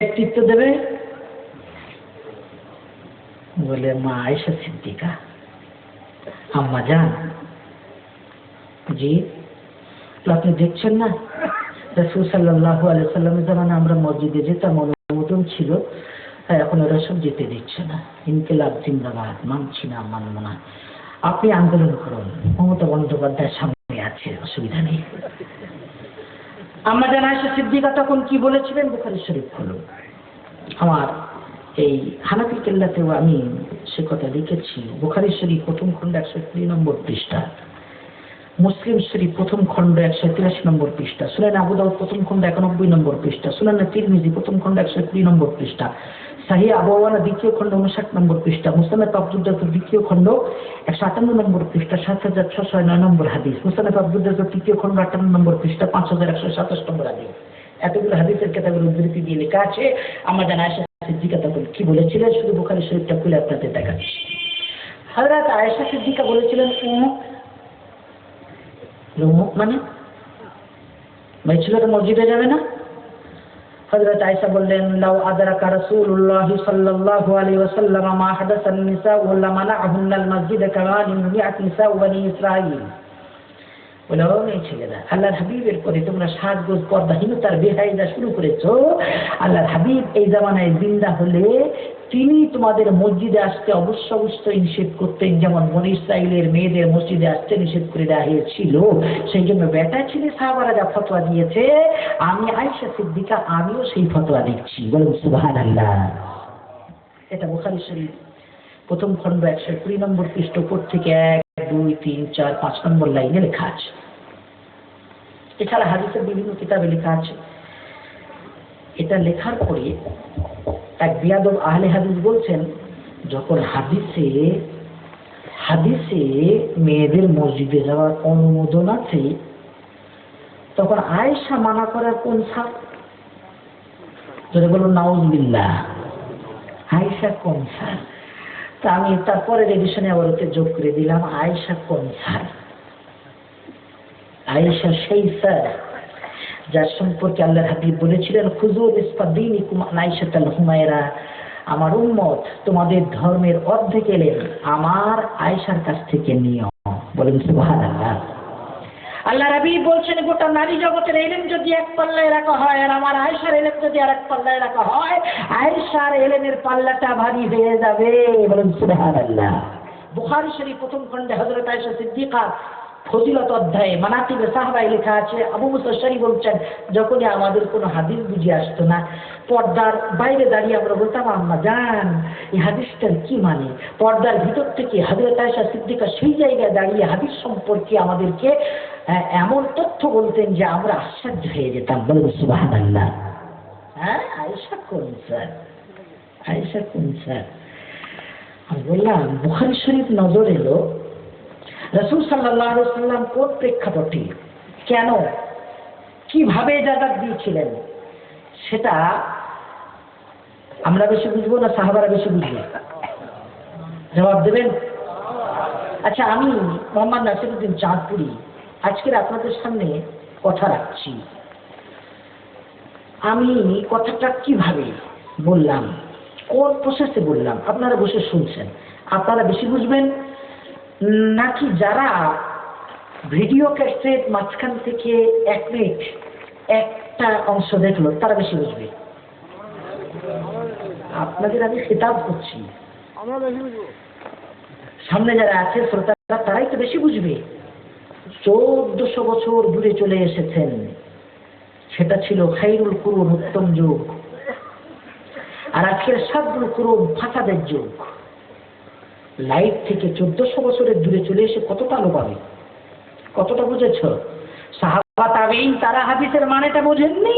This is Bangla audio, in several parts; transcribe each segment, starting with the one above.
নেতৃত্ব দেবে? বলে মা আয়েশা সিদ্দিকা। আম্মা জান। জি। আপনি দেখছেন না রাসূল সাল্লাল্লাহু আলাইহি ওয়াসাল্লামের জামানায় আমরা মসজিদে যেতাম, অনুমোদন ছিল, এখন ওরা সব যেতে দিচ্ছে না। ইনকিলাব জিন্দাবাদ, মানছি না, মানব না। আপনি আন্দোলন করুন, মমতা বন্দ্যোপাধ্যায় সামনে আছে, অসুবিধা নেই। আম্মা জান আয়েশা সিদ্দিকা তখন কি বলেছিলেন? বুখারী শরীফ খুলুন। আমার এই হানাফি কেল্লাতেও আমি সে কথা লিখেছি। বুখারী শরীফ প্রথম খণ্ড 120 নম্বর পৃষ্ঠা, মুসলিম শরীফ প্রথম খণ্ড 183 নম্বর পৃষ্ঠা, সুনান আবু দাউদ প্রথম খণ্ড 91 নম্বর পৃষ্ঠা, সুনান তিরমিজি প্রথম খণ্ড 120 নম্বর পৃষ্ঠা, সহিহ আবু আওয়ানা দ্বিতীয় খণ্ড 59 নম্বর পৃষ্ঠা, মুসনাদ আব্দুর রাজ্জাক দ্বিতীয় খণ্ড 158 নম্বর পৃষ্ঠা 7609 নম্বর হাদিস, মুসনাদ আব্দুর রাজ্জাক তৃতীয় খণ্ড 58 নম্বর পৃষ্ঠা 5127 নম্বর হাদিস। এতগুলো হাদিসের কিতাবের উদ্ধৃতি দিয়ে লেখা আছে আম্মা জান আয়েশা সিদ্দিকা তখন কি বলেছিলেন। শুধু বুখারী শরীফটা খুলে আপনাদের দেখাচ্ছি। হযরত আয়েশা সিদ্দিকা বলেছিলেন, মানে ভাই ছেলেটা মসজিদে যাবে না? হযরত আয়েশা বললেন, লাউ আদরাকা রাসূলুল্লাহ সাল্লাল্লাহু আলাইহি ওয়াসাল্লাম মা হাদাসান নিসা ওয়া মানাআহুন্নাল মাসজিদ কামা লিমনিআত নিসা বনি ইসরাঈল। বলে ও এই ছেলেরা, আল্লাহর হাবিবের পরে তোমরা সাজগোজ পর্দাহীনতার বেহাইদা শুরু করেছো। আল্লাহর হাবিব এই জামানায় জিন্দা হলে তিনি তোমাদের মসজিদে আসতে অবশ্যই নিষেধ করতেন, যেমন বনী ইসরাঈলের মেয়েদের মসজিদে আসতে নিষেধ করে দেওয়া হয়েছিল। সেই জন্য বেটা ছেলে সাহাবারা যা ফতোয়া দিয়েছে, আমি আয়েশা সিদ্দিকা আমিও সেই ফতোয়া দিচ্ছি। বলুন সুবহানাল্লাহ। এটা বুখারী শরীফ প্রথম খণ্ড 120 নম্বর পৃষ্ঠা উপর থেকে 1, 2, 3, 4, 5 নম্বর লাইনে লেখা আছে। এছাড়া হাদিসের বিভিন্ন কিতাবে লেখা আছে। এটা লেখার পরে এক বিয়াদব আহলে হাদিস বলছেন, যখন হাদিসে মেয়েদের মসজিদে যাওয়ার অনুমোদন আছে, তখন আয়েশা মানা করার কোন ছাড়? যদি বলুন নাউযুবিল্লাহ, আয়েশা কোন ছাড়? তা আমি তারপরে রেডিশনে আবার ওকে যোগ করে দিলাম, আয়েশা কোন ছাড়? আয়েশা সেই স্যার যার সম্পর্কে আল্লাহর হাবিব বলেছিলেন, খুযু নিসফা দীনিকুম আন আয়েশাতুল হুমায়রা, আমার উম্মত তোমাদের ধর্মের অর্ধেক এলেম আমার আয়েশার কাছ থেকে নিও। বলেন সুবহানাল্লাহ। আল্লাহর হাবিব বলছেন, গোটা নারী জগতের এলেম যদি এক পাল্লায় রাখা হয় আর আমার আয়েশার এলেম যদি আরেক পাল্লায় রাখা হয়, আয়েশার এলেমের পাল্লাটা ভারী হয়ে যাবে। বলেন সুবহানাল্লাহ। বুখারী শরীফ প্রথম খণ্ডে হযরত আয়েশা সিদ্দিকা ফজিলত অধ্যায়ে মানাকিবে সাহাবায় লেখা আছে, আবু মুসা আশআরী বলছেন, যখনই আমাদের কোনো হাদিস বুঝে আসতো না, পর্দার বাইরে দাঁড়িয়ে আমরা বলতাম, আম্মা জান এই হাদিসটার কি মানে? পর্দার ভিতর থেকে হযরত আয়েশা সিদ্দিকা সেই জায়গায় দাঁড়িয়ে হাদিস সম্পর্কে আমাদেরকে এমন তথ্য বলতেন যে আমরা আশ্চর্য হয়ে যেতাম। বলুন সুবহানাল্লাহ। হ্যাঁ, আয়েশা কোন স্যার? আয়েশা কোন স্যার? আমি বললাম বুখারী শরীফ নজর এলো, রাসূল সাল্লাল্লাহু আলাইহি ওয়াসাল্লাম কোন প্রেক্ষাপটে, কেন, কিভাবে ইজাজত দিয়েছিলেন, সেটা আমরা বেশি বুঝবো না সাহাবারা বেশি বুঝবে? জবাব দেবেন? আচ্ছা, আমি মোহাম্মদ নাসিরউদ্দিন চাঁদপুরি আজকের আপনাদের সামনে কথা রাখছি। আমি কথাটা কিভাবে বললাম, কোন প্রসেসে বললাম, আপনারা বসে শুনছেন, আপনারা বেশি বুঝবেন নাকি যারা ভিডিও ক্যাসেট মাঝখান থেকে 1 মিনিট একটা অংশ দেখলো তারা বেশি বুঝবে? আপনাদের আমি খেতাব করছি, সামনে যারা আছে শ্রোতারা তারাই তো বেশি বুঝবে। 1400 বছর দূরে চলে এসেছেন, সেটা ছিল খায়রুল কুরুন, উত্তম যুগ, আর আজকের শাররুল কুরুন, ফাসাদের যুগ। লাইট থেকে 1400 বছরের দূরে চলে এসে কতটা আলো পাবে? কতটা বুঝেছ? সাহাবা তাবেঈন তারা হাদিসের মানেটা বোঝেননি,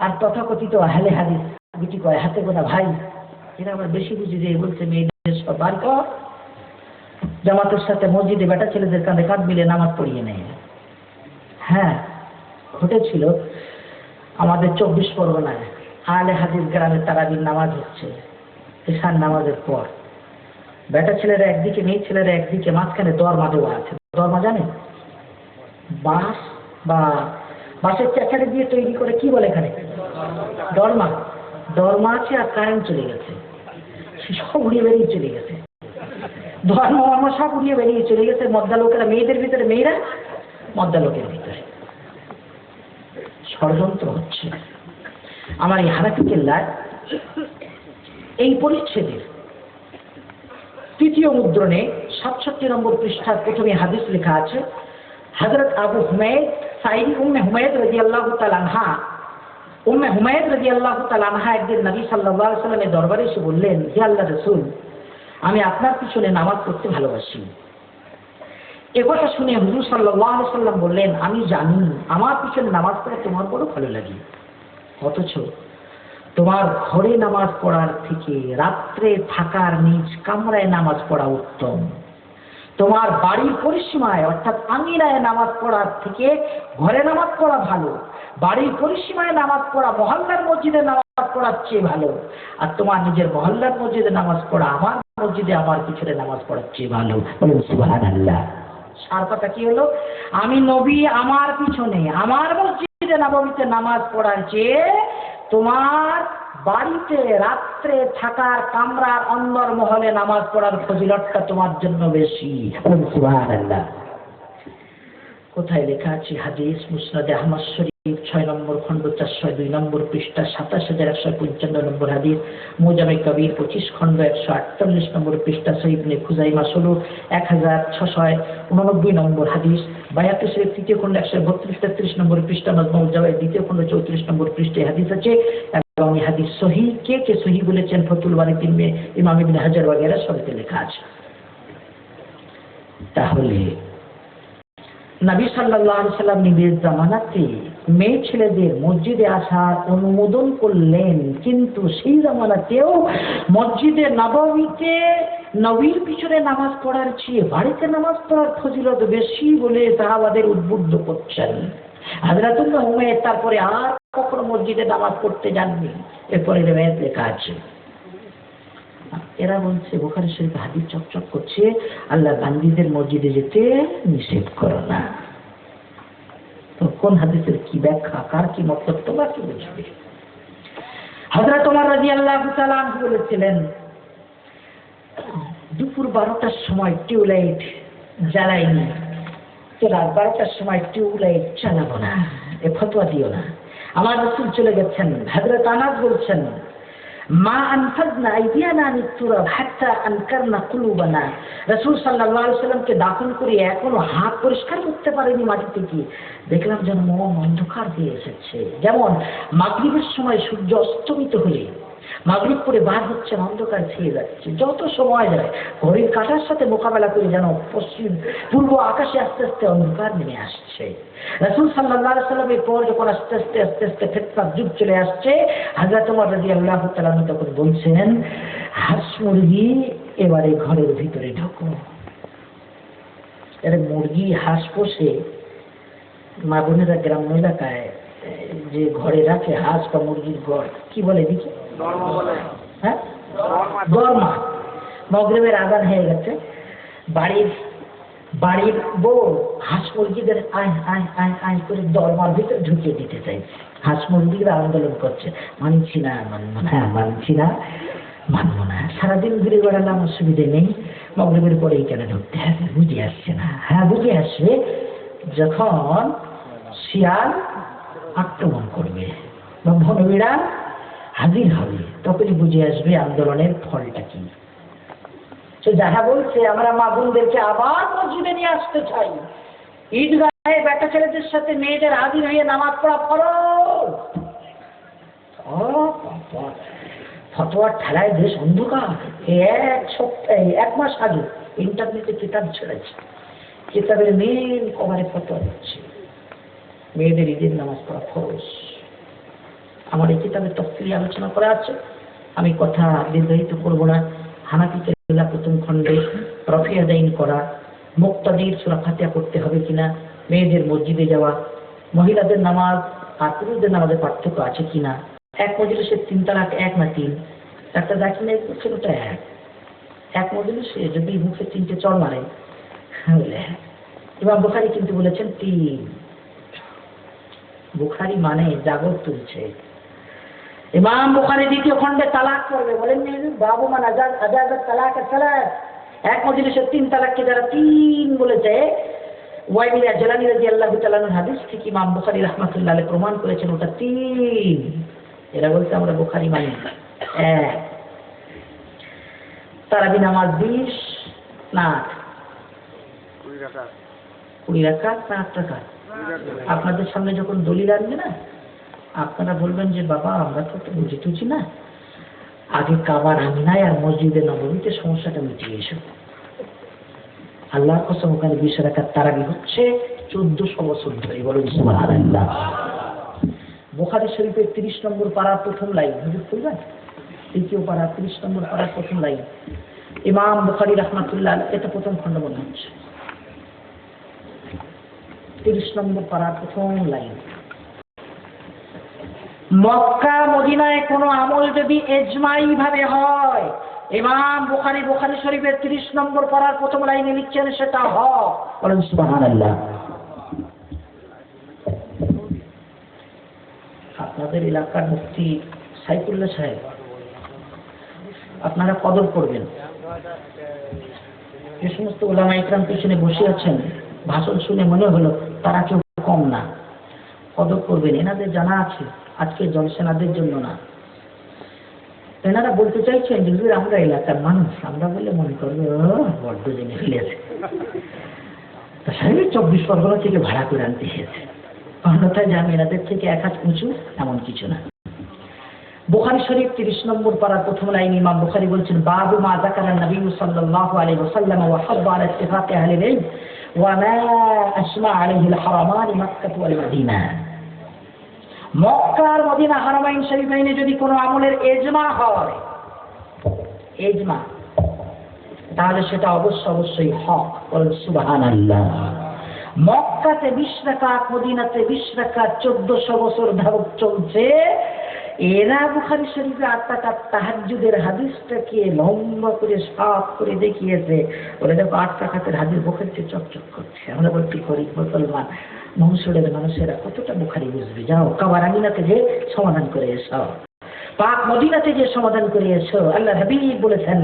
আর তথাকথিত আহলে হাদিস বিটি কয় হাতে গোনা ভাই এরা আবার বেশি বুঝি যে বলছে মেয়েদের সব বার কর, জামাতের সাথে মসজিদে বেটা ছেলেদের কাঁধে কাঁধ মিলে নামাজ পড়িয়ে নেয়। হ্যাঁ, ঘটেছিল আমাদের 24 পরগনায় আহলে হাদিস গ্রামে তারাবির নামাজ হচ্ছে, ঈশার নামাজের পর বেটা ছেলেরা একদিকে, মেয়ে ছেলেরা একদিকে, মাঝখানে দরমা দেওয়া আছে। দরমা জানেন? বাঁশ বা বাঁশের চাচারে দিয়ে তৈরি করে, কি বলে এখানে? দরমা। দরমা আছে আর কারেন্ট চলে গেছে, সব উড়িয়ে বেরিয়ে চলে গেছে, ধর্ম মর্ম সব উড়িয়ে বেরিয়ে চলে গেছে। মদ্দা লোকেরা মেয়েদের ভিতরে, মেয়েরা মদ্দা লোকের ভিতরে ষড়যন্ত্র হচ্ছে। আমার এই হানাফি কেল্লার এই পরিচ্ছেদের 3য় মুদ্রণে 67 নম্বর পৃষ্ঠার প্রথমে হাদিস লেখা আছে, হযরত আবু হুমায়দ সাইদি উম্মে হুমায়দ রাদিয়াল্লাহু তাআলা আনহা, উম্মে হুমায়দ রাদিয়াল্লাহু তাআলা আনহা একদিন নবী সাল্লাল্লাহু আলাইহি ওয়াসাল্লামের দরবারে এসে বললেন, হে আল্লাহর রাসূল, আমি আপনার পিছনে নামাজ পড়তে ভালোবাসি। একথা শুনে হুজুর সাল্লাল্লাহু আলাইহি ওয়াসাল্লাম বললেন, আমি জানি আমার পিছনে নামাজ পড়া তোমার বড় ভালো লাগে, অথচ তোমার ঘরে নামাজ পড়ার থেকে রাত্রে থাকার নিজ কামরায় নামাজ পড়া উত্তম। তোমার বাড়ির পরিসীমায় অর্থাৎ আঙিনায় নামাজ পড়ার থেকে ঘরে নামাজ পড়া ভালো। বাড়ির পরিসীমায় নামাজ পড়া মহল্লার মসজিদে নামাজ পড়ার চেয়ে ভালো, আর তোমার নিজের মহল্লার মসজিদে নামাজ পড়া আমার মসজিদে আমার পিছনে নামাজ পড়ার চেয়ে ভালো। বলুন সুবহানাল্লাহ। সার কথা কি হলো? আমি নবী আমার পিছনে আমার মসজিদে নববীতে নামাজ পড়ার চেয়ে তোমার বাড়িতে রাত্রে থাকার কামরার অন্দর মহলে নামাজ পড়ার ফজিলতটা তোমার জন্য বেশি। সুবহানাল্লাহ। কোথায় লেখা আছে? হাদিস মুসনাদে আহমদ শরীফ 6 নম্বর খণ্ড 402 নম্বর পৃষ্ঠা 27155 নম্বর হাদিস, মুজামে কবির 25 খণ্ড 148 নম্বর পৃষ্ঠা, সহিহ ইবনে খুজাইমা 16,1689 নম্বর হাদিস, বায়াতে শরীফ 3য় খণ্ড 132-33 নম্বর পৃষ্ঠা, মাজমুউল জাওয়াহির 2য় খণ্ড 34 নম্বর পৃষ্ঠায় হাদিস আছে। এবং এই হাদিস সহিহ, কে সহিহ বলেছেন ফতুল বারীতে ইমাম ইবনে হাজার ওয়াগেরা সবতে লেখা আছে। তাহলে নবী সাল্লাল্লাহু আলাইহি সাল্লাম নিজের জামানাতে মেয়ে ছেলেদের মসজিদে আসার অনুমোদন করলেন, কিন্তু সেই জামানাতেও মসজিদে নববীতে নবীর পিছনে নামাজ পড়ার চেয়ে বাড়িতে নামাজ পড়ার ফজিলত বেশি বলে সাহাবাদের উদ্বুদ্ধ করছেন। হযরত উম্মে হুমায়দ তারপরে আর কখনো মসজিদে নামাজ পড়তে যাননি। এরপরে রিওয়ায়াত লেখা আছে। এরা বলছে, বুখারী শরীফ হাদিস চকচক করছে, আল্লাহ বান্দীদের মসজিদে যেতে নিষেধ করো না। তো কোন হাদিসের কি ব্যাখ্যা, কার কি মতলব, তোমরা কি বুঝবে? হযরত ওমর রাদিয়াল্লাহু তাআলা আনহু বলেছিলেন, দুপুর 12টার সময় টিউবলাইট জ্বালাইনি, তো রাত 12টার সময় টিউবলাইট চালাবো না, এ ফতোয়া দিও না। আমার রাসূল চলে গেছেন। হযরত আনাস বলছেন, মা আনফাজনা আইদিয়ানা আনিত তুরাব হাত্তা আনকারনা কুলুবানা, রাসূল সাল্লাল্লাহু আলাইহি ওয়াসাল্লামকে দাফন করে এখনো হাত পরিষ্কার করতে পারেনি মাটি থেকে, দেখলাম যেন মন অন্ধকার হয়ে এসেছে। যেমন মাগরিবের সময় সূর্য অস্তমিত হলে মাগরিব করে বার হচ্ছে, অন্ধকার ছেয়ে যাচ্ছে, যত সময় যায় ঘড়ির কাঁটার সাথে মোকাবেলা করে যেন পূর্ব আকাশে আস্তে আস্তে অন্ধকার নেমে আসছে। রাসূল সাল্লাল্লাহু আলাইহি ওয়াসাল্লামের পর যখন আস্তে আস্তে ফিতনার যুগ চলে আসছে, হযরত ওমর রাদিয়াল্লাহু তাআলা তখন বলছেন, হাঁস মুরগি এবারে ঘরের ভিতরে ঢোকো। এর মুরগি হাঁস পোষে মা বোনেরা গ্রাম্য এলাকায় যে ঘরে রাখে হাঁস বা মুরগির ঘর, কি বলে দিকে? হ্যাঁ, দরমা। মাগরিবের আযান হয়ে গেছে, বাড়ির বউ হাঁস মুরগিদের আয় আয় আয় আয় করে দরমার ভিতরে ঢুকিয়ে দিতে চাইছে। হাঁস মুরগিরা আন্দোলন করছে, মানছি না, মানবো না, মানছি না, মানবো না, সারাদিন ঘুরে বেড়ালাম, অসুবিধে নেই, মাগরিবের পরেই কেন ঢুকতে হবে? বুঝে আসছে না। হ্যাঁ, বুঝে আসবে যখন শিয়াল আক্রমণ করবে বা বনবিড়াল হাজির হবে, তখনই বুঝে আসবে আন্দোলনের ফলটা কি। তো যারা বলছে আমরা মা বোনদেরকে আবার মসজিদে নিয়ে আসতে চাই, ঈদগাহে বেটা ছেলেদের সাথে মেয়েদের হাজির হয়ে নামাজ পড়া ফরজ, ফতোয়ার ঠেলায় দেশ অন্ধকার। এক সপ্তাহে 1 মাস আগে ইন্টারনেটে কিতাব ছেড়েছে, কিতাবের মেন কভারে ফতোয়া দিচ্ছে মেয়েদের ঈদের নামাজ পড়া ফরজ। আমার এই কিতাবের তফসিলি আলোচনা করা আছে, আমি কথা দীর্ঘায়িত করবো না। হানাফি কেল্লা প্রথম খণ্ডে রফিয়া দাইন করা, মুক্তাদির সূরা ফাতিহা পড়তে হবে কিনা, মেয়েদের মসজিদে যাওয়া, মহিলাদের নামাজ আর পুরুষদের নামাজের পার্থক্য আছে কিনা, এক মজলিসে 3 তালাক 1 না 3, একটা জাকির নাই করছেন ওটা এক মজলিসে যদি মুখে 3টে চড় মারে বলে। ইমাম বুখারী কিন্তু বলেছেন 3। বুখারী মানে জাগর তুলছে। ইমাম বুখারী দ্বিতীয় খণ্ডে তালাক করবে, বলেন বাবু মান আজাজাত তালাক সালাত, এক মজলিসে 3 তালাককে যারা 3 বলেছে, ওয়াইলিয়া জালানী রাদিয়াল্লাহু তাআলা আনহু হাদিস থেকে ইমাম বুখারী রাহমাতুল্লাহ আলাইহি প্রমাণ করেছেন ওটা 3। এরা বলতে আমরা বুখারী মানি। তারাবি নামাজ 20 না 20 রাকাত না 8 রাকাত। আপনাদের সামনে যখন দলিল আনবে না, আপনারা বলবেন যে বাবা আমরা তো বুঝি টুঝি না, আগে কাবার আমিনায় আর মসজিদে নববীতে সমস্যাটা মিটিয়ে এসো। আল্লাহর কসম ওখানে 20 রাকাত তারাবি হচ্ছে 1400 বছর ধরে। বলুন সুবহানাল্লাহ। বুখারী শরীফের 30 নম্বর পারার প্রথম লাইন, হুজুর বলবেন, দ্বিতীয় পারা 30 নম্বর পারার প্রথম লাইন, ইমাম বুখারী রাহমাতুল্লাহ আলাইহি, এটা প্রথম খণ্ড মনে হচ্ছে, 30 নম্বর পারার প্রথম লাইন, মক্কা মদিনায় কোনো আমল যদি ইজমাই ভাবে হয়, ইমাম বুখারী শরীফের 30 নম্বর পারার প্রথম লাইনে লিখছেন সেটা হক। বলেন সুবহানাল্লাহ। আপনাদের এলাকার মুফতি সাইফুল্লাহ সাহেব, আপনারা কদর করবেন, যে সমস্ত উলামা ইকরাম পিছনে বসে আছেন, ভাষণ শুনে মনে হলো তারা কেউ কম না, কদর করবেন। এনাদের জানা আছে আজকে জলসেনাদের জন্য না, এনারা বলতে চাইছেন যে আমরা এলাকার মানুষ, আমরা বলে মনে করবো বড্ড জেনে ফেলেছে, 24 পরগনা থেকে ভাড়া করে আনতে এসেছে, অন্যথায় জানি এনাদের থেকে এক হাত উঁচু এমন কিছু না। বুখারী শরীফ 30 নম্বর পারার প্রথম লাইন, ইমাম বুখারী বলছেন বাবু মা যাকারা নবী সাল্লাল্লাহু আলাইহি ওয়াসাল্লাম ওয়া হাব্বা আলা ইত্তিফাক আহলি ইলম ওয়া মা আসমা আলাইহি আল হারামান মক্কা ওয়াল মদিনা। মক্কা আর মদিনা হারামাইন শরীফাইনে যদি কোনো আমলের ইজমা হয়, ইজমা, তাহলে সেটা অবশ্যই হক। বলেন সুবহানাল্লাহ। মক্কাতে 20 রাকাত, মদিনাতে 20 রাকাত 1400 বছর ধারক চলছে। এরা বুখারী শরীফে 8 রাকাত তাহাজ্জুদের হাদিসটাকে লম্বা করে সাফ করে দেখিয়েছে, বলে দেখো 8 রাকাতের হাদিস বুখারীতে চকচক করছে। আমরা বলতে করি মুসলমান মহসুরের মানুষেরা কতটা বুখারী বুঝবে, যাও কাবার আমিনাতে যে সমাধান করে এসো, পাক মদিনাতে যে সমাধান করে এসো। আল্লাহ হাবিব বলেছেন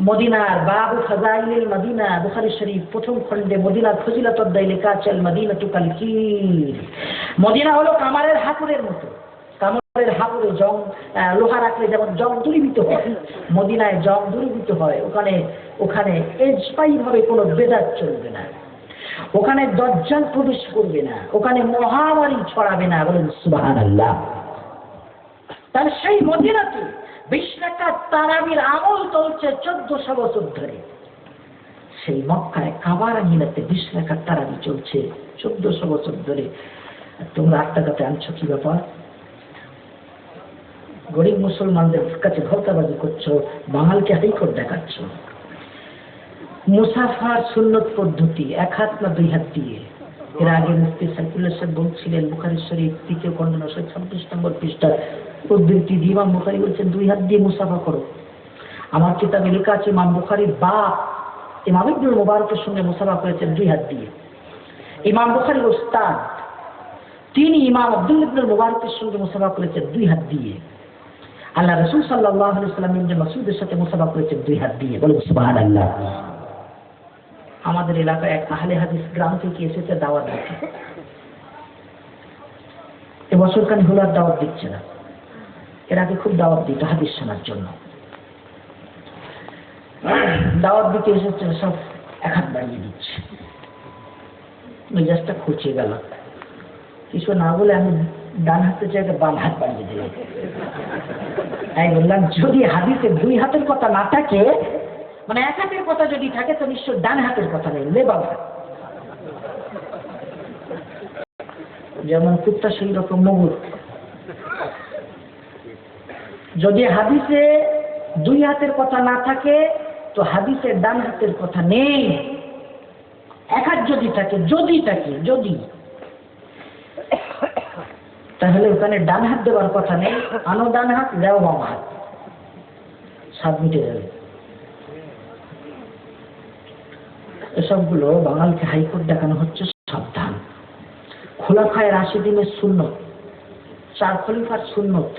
মদিনার বাবু ফাজাইলিল মদিনা, বুখারী শরীফ প্রথম খণ্ডে মদিনার ফজিলত অধ্যায় লেখা আছে, আল মদিনাতু কালকির, মদিনা হলো কামারের হাতুড়ের মতো। কামারের হাতুড়ে জং লোহা রাখলে যেমন জং দূরীভূত হয়, মদিনায় জং দূরীভূত হয়। ওখানে এজপাই ভাবে কোনো বেদাত চলবে না, ওখানে দাজ্জাল প্রবেশ করবে না, ওখানে মহামারী ছড়াবে না। বলেন সুবহানাল্লাহ। তাহলে সেই মদিনাতে 20 রাকাত তারাবির আমল চলছে 1400 বছর ধরে। সেই মক্কায় কাবার আমিনাতে 20 রাকাত তারাবি চলছে 1400 বছর ধরে। তোমরা 8 টাকাতে আনছো কি ব্যাপার? গরিব মুসলমানদের কাছে ভর্তাবাজি করছো, বাঙালকে হাইকোর্ট দেখাচ্ছ। মুসাফার সুন্নত পদ্ধতি, 1 হাত না 2 হাত দিয়ে। এর আগে মুফতি সাইফুল্লাহ সাহেব বলছিলেন বুখারী শরীফ 3য় খণ্ড 926 নম্বর পৃষ্ঠা উদ্ধৃতি দিয়ে ইমাম বুখারী বলছেন 2 হাত দিয়ে মুসাফা করো। আমার কিতাবে লেখা আছে ইমাম বুখারীর বাপ ইমাম ইবনুল মুবারকের সঙ্গে মুসাফা করেছেন 2 হাত দিয়ে। ইমাম বুখারীর ওস্তাদ তিনি ইমাম আব্দুল ইবনুল মুবারকের সঙ্গে মুসাফা করেছেন 2 হাত দিয়ে। আল্লাহ রাসূল সাল্লাল্লাহু আলাইহি ওয়াসাল্লাম ইবনে মাসউদের সাথে মুসাফা করেছেন 2 হাত দিয়ে। বলুন সুবহানাল্লাহ। আমাদের এলাকায় এক আহলে হাদিস গ্রাম থেকে এসেছে দাওয়াত দিতে, এবছর কানে হলো আর দাওয়াত দিচ্ছে না। এর আগে খুব দাওয়াত দিত হাদিস শোনার জন্য। দাওয়াত দিতে এসেছে, সব 1 হাত বাড়িয়ে দিচ্ছে, মেজাজটা খুঁচিয়ে গেল। কিছু না বলে আমি ডান হাতে চাইতে বাম হাত বাড়িয়ে দিলাম। আমি বললাম যদি হাদিসে 2 হাতের কথা না থাকে, মানে 1 হাতের কথা যদি থাকে তো নিশ্চয় ডান হাতের কথা নেই, লে বাবা। যেমন কুত্তা সেই রকম মগুর। যদি হাদিসে 2 হাতের কথা না থাকে তো হাদিসে ডান হাতের কথা নেই। 1 হাত যদি থাকে, যদি তাহলে ওখানে ডান হাত দেওয়ার কথা নেই, আনো ডান হাত, দেও বাম হাত, সব মিটে যাবে। এসবগুলো বাঙালকে হাইকোর্ট দেখানো হচ্ছে, সাবধান। খোলাফায়ে রাশিদিনের সুন্নত, 4 খলিফার সুন্নত,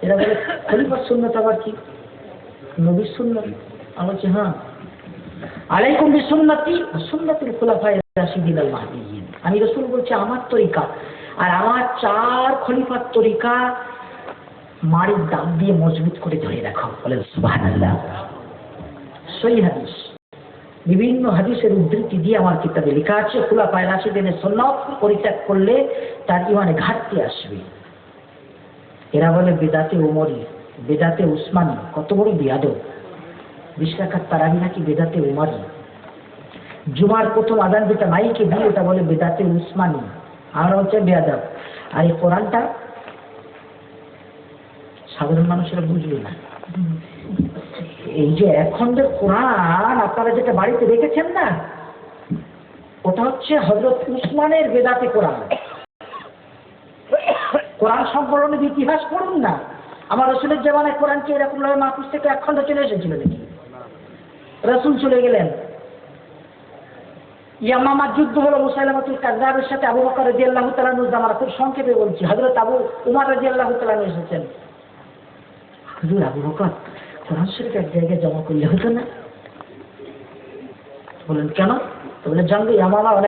এরা বলে খলিফার সুন্নাত আবার কি? নবীর সুন্নাত। আমি বলছি হ্যাঁ, আলাইকুম বিসুন্নতি ওয়া সুন্নাতুল খুলাফায়ে রাশিদিন আল মাহদিয়্যিন। আমি রাসূল বলছি আমার তরিকা আর আমার 4 খলিফার তরিকা মাড়ির দাম দিয়ে মজবুত করে ধরে রাখো। বলেন সুবহানাল্লাহ। সহিহ হাদিস, বিভিন্ন হাদিসের উদ্ধৃতি দিয়ে আমার কিতাবে লেখা আছে, খুলাফায়ে রাশিদিনের সুন্নাত পরিত্যাগ করলে তার ঈমানে ঘাটতি আসবে। এরা বলে বেদাতে উমরি, বেদাতে উসমানী। কত বড় বিয়াদব! 20 রাকাত তারাবি নাকি বেদাতে উমরি। জুমার প্রথম আযান যেটা মাইকে দিয়ে ওটা বলে বেদাতে উসমানী। আমরা হচ্ছে বেয়াদব। আর এই কোরআনটা সাধারণ মানুষেরা বুঝবে না। এই যে এক খণ্ডের কোরআন আপনারা যেটা বাড়িতে রেখেছেন না, ওটা হচ্ছে হযরত উসমানের বেদাতে কোরআন। কোরআন সংকলনের ইতিহাস পড়ুন না। আমার রাসূলের জামানায় কোরআন কি এরকম ভাবে মাহফুজ থেকে এক খণ্ড চলে এসেছিল নাকি? রাসূল চলে গেলেন, ইয়ামামার যুদ্ধ হলো মুসাইলামাতুল কাযযাবের সাথে, আবু বকর রাদিয়াল্লাহু তাআলা আনহু জামানা। খুব সংক্ষেপে বলছি, হযরত আবু উমর রাদিয়াল্লাহু তাআলা আনহু এসেছেন। হুজুর, আবু বকর কোরআন শরীফ এক জায়গায় জমা করলে হতো না? বলেন কেন? বলে জানবে ইয়ামামা অনেক